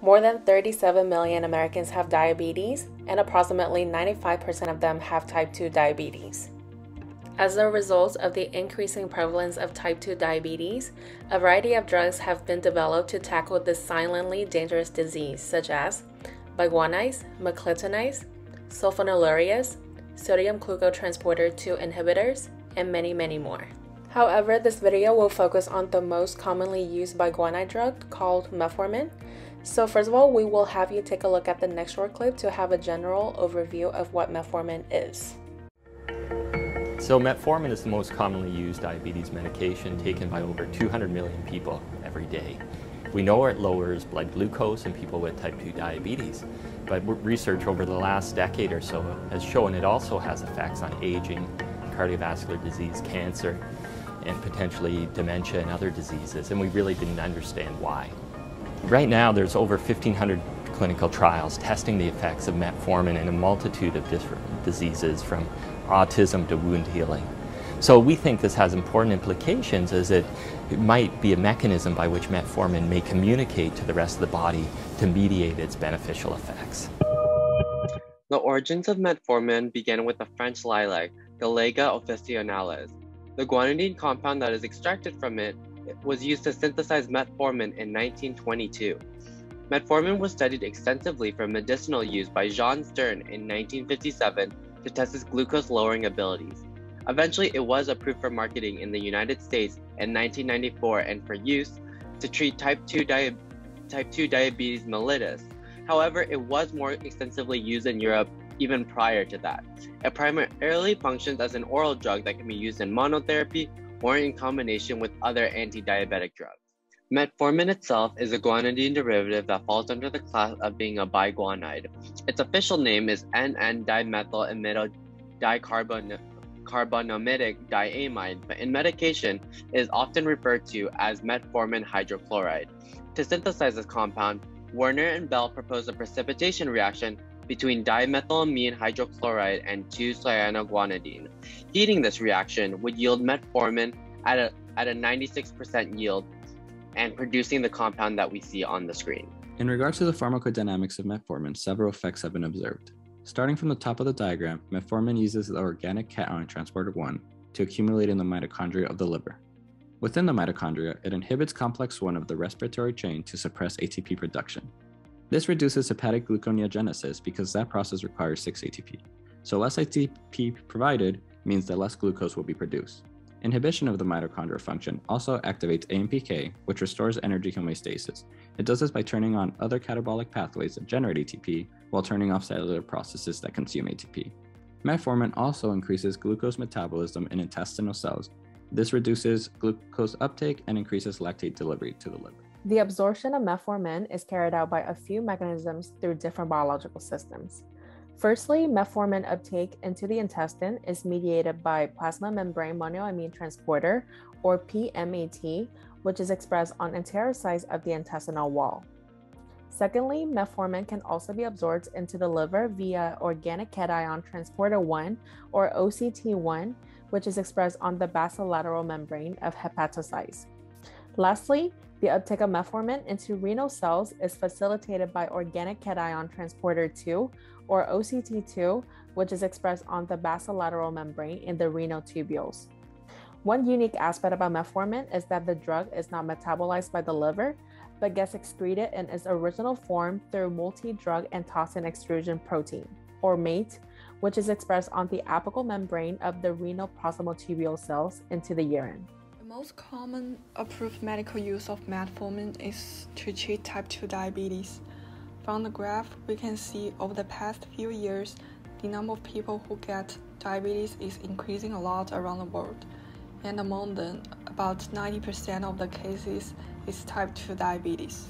More than 37 million Americans have diabetes, and approximately 95% of them have type 2 diabetes. As a result of the increasing prevalence of type 2 diabetes, a variety of drugs have been developed to tackle this silently dangerous disease, such as biguanide, meclitonide, sulfonylureas, sodium glucotransporter 2 inhibitors, and many, many more. However, this video will focus on the most commonly used biguanide drug called metformin. So first of all, we will have you take a look at the next short clip to have a general overview of what metformin is. So metformin is the most commonly used diabetes medication taken by over 200 million people every day. We know it lowers blood glucose in people with type 2 diabetes, but research over the last decade or so has shown it also has effects on aging, cardiovascular disease, cancer, and potentially dementia and other diseases, and we really didn't understand why. Right now there's over 1,500 clinical trials testing the effects of metformin in a multitude of different diseases, from autism to wound healing. So we think this has important implications, as it might be a mechanism by which metformin may communicate to the rest of the body to mediate its beneficial effects. The origins of metformin began with the French lilac, Galega officinalis. The guanidine compound that is extracted from it was used to synthesize metformin in 1922. Metformin was studied extensively for medicinal use by Jean Stern in 1957 to test its glucose-lowering abilities. Eventually, it was approved for marketing in the United States in 1994 and for use to treat type 2 diabetes mellitus. However, it was more extensively used in Europe even prior to that. It primarily functions as an oral drug that can be used in monotherapy or in combination with other anti-diabetic drugs. Metformin itself is a guanidine derivative that falls under the class of being a biguanide. Its official name is N,N-dimethyl-imidacarbonamidic diamide, but in medication it is often referred to as metformin hydrochloride. To synthesize this compound, Werner and Bell proposed a precipitation reaction between dimethylamine hydrochloride and 2-cyanoguanidine. Heating this reaction would yield metformin at a 96% yield, and producing the compound that we see on the screen. In regards to the pharmacodynamics of metformin, several effects have been observed. Starting from the top of the diagram, metformin uses the organic cation transporter 1 to accumulate in the mitochondria of the liver. Within the mitochondria, it inhibits complex 1 of the respiratory chain to suppress ATP production. This reduces hepatic gluconeogenesis because that process requires 6 ATP. So less ATP provided means that less glucose will be produced. Inhibition of the mitochondrial function also activates AMPK, which restores energy homeostasis. It does this by turning on other catabolic pathways that generate ATP while turning off cellular processes that consume ATP. Metformin also increases glucose metabolism in intestinal cells. This reduces glucose uptake and increases lactate delivery to the liver. The absorption of metformin is carried out by a few mechanisms through different biological systems. Firstly, metformin uptake into the intestine is mediated by plasma membrane monoamine transporter, or PMAT, which is expressed on enterocytes of the intestinal wall. Secondly, metformin can also be absorbed into the liver via organic cation transporter 1, or OCT1, which is expressed on the basolateral membrane of hepatocytes. Lastly, the uptake of metformin into renal cells is facilitated by organic cation transporter 2, or OCT2, which is expressed on the basolateral membrane in the renal tubules. One unique aspect about metformin is that the drug is not metabolized by the liver, but gets excreted in its original form through multi-drug and toxin extrusion protein, or MATE, which is expressed on the apical membrane of the renal proximal tubule cells into the urine. The most common approved medical use of metformin is to treat type 2 diabetes. From the graph, we can see over the past few years, the number of people who get diabetes is increasing a lot around the world, and among them, about 90% of the cases is type 2 diabetes.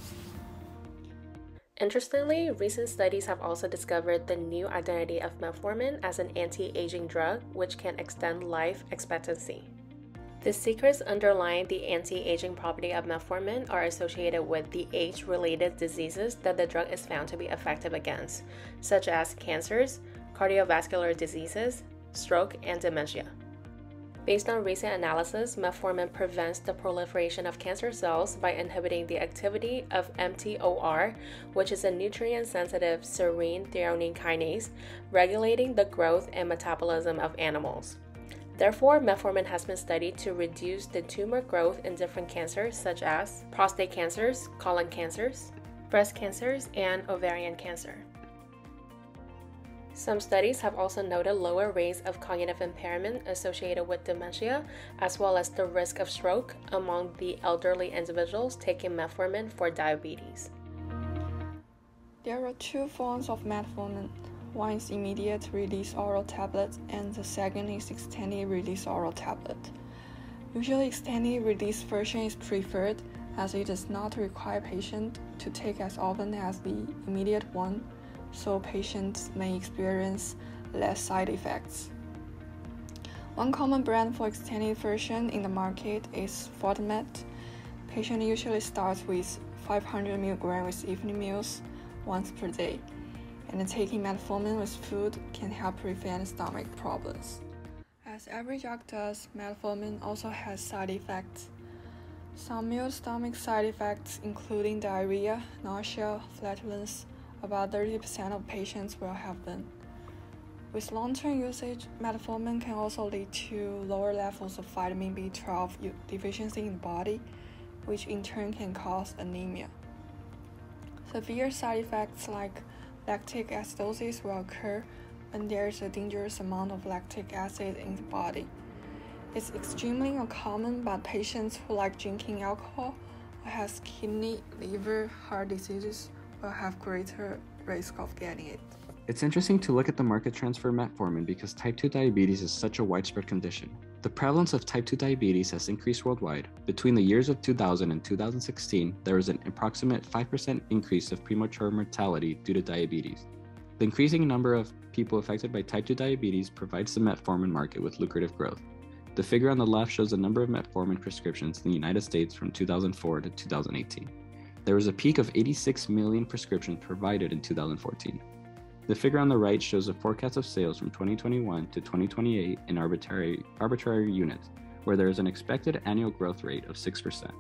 Interestingly, recent studies have also discovered the new identity of metformin as an anti-aging drug, which can extend life expectancy. The secrets underlying the anti-aging property of metformin are associated with the age-related diseases that the drug is found to be effective against, such as cancers, cardiovascular diseases, stroke, and dementia. Based on recent analysis, metformin prevents the proliferation of cancer cells by inhibiting the activity of mTOR, which is a nutrient-sensitive serine threonine kinase, regulating the growth and metabolism of animals. Therefore, metformin has been studied to reduce the tumor growth in different cancers such as prostate cancers, colon cancers, breast cancers, and ovarian cancer. Some studies have also noted lower rates of cognitive impairment associated with dementia, as well as the risk of stroke among the elderly individuals taking metformin for diabetes. There are two forms of metformin. One is immediate release oral tablet, and the second is extended release oral tablet. Usually, extended release version is preferred as it does not require patient to take as often as the immediate one, so patients may experience less side effects. One common brand for extended version in the market is Fortimet. Patient usually starts with 500 mg with evening meals once per day, and taking metformin with food can help prevent stomach problems. As every drug does, metformin also has side effects. Some mild stomach side effects, including diarrhea, nausea, flatulence. About 30% of patients will have them. With long-term usage, metformin can also lead to lower levels of vitamin B12 deficiency in the body, which in turn can cause anemia. Severe side effects like lactic acidosis will occur when there is a dangerous amount of lactic acid in the body. It's extremely uncommon, but patients who like drinking alcohol or has kidney, liver, heart diseases will have greater risk of getting it. It's interesting to look at the market trends for metformin because type 2 diabetes is such a widespread condition. The prevalence of type 2 diabetes has increased worldwide. Between the years of 2000 and 2016, there was an approximate 5% increase of premature mortality due to diabetes. The increasing number of people affected by type 2 diabetes provides the metformin market with lucrative growth. The figure on the left shows the number of metformin prescriptions in the United States from 2004 to 2018. There was a peak of 86 million prescriptions provided in 2014. The figure on the right shows a forecast of sales from 2021 to 2028 in arbitrary units, where there is an expected annual growth rate of 6%.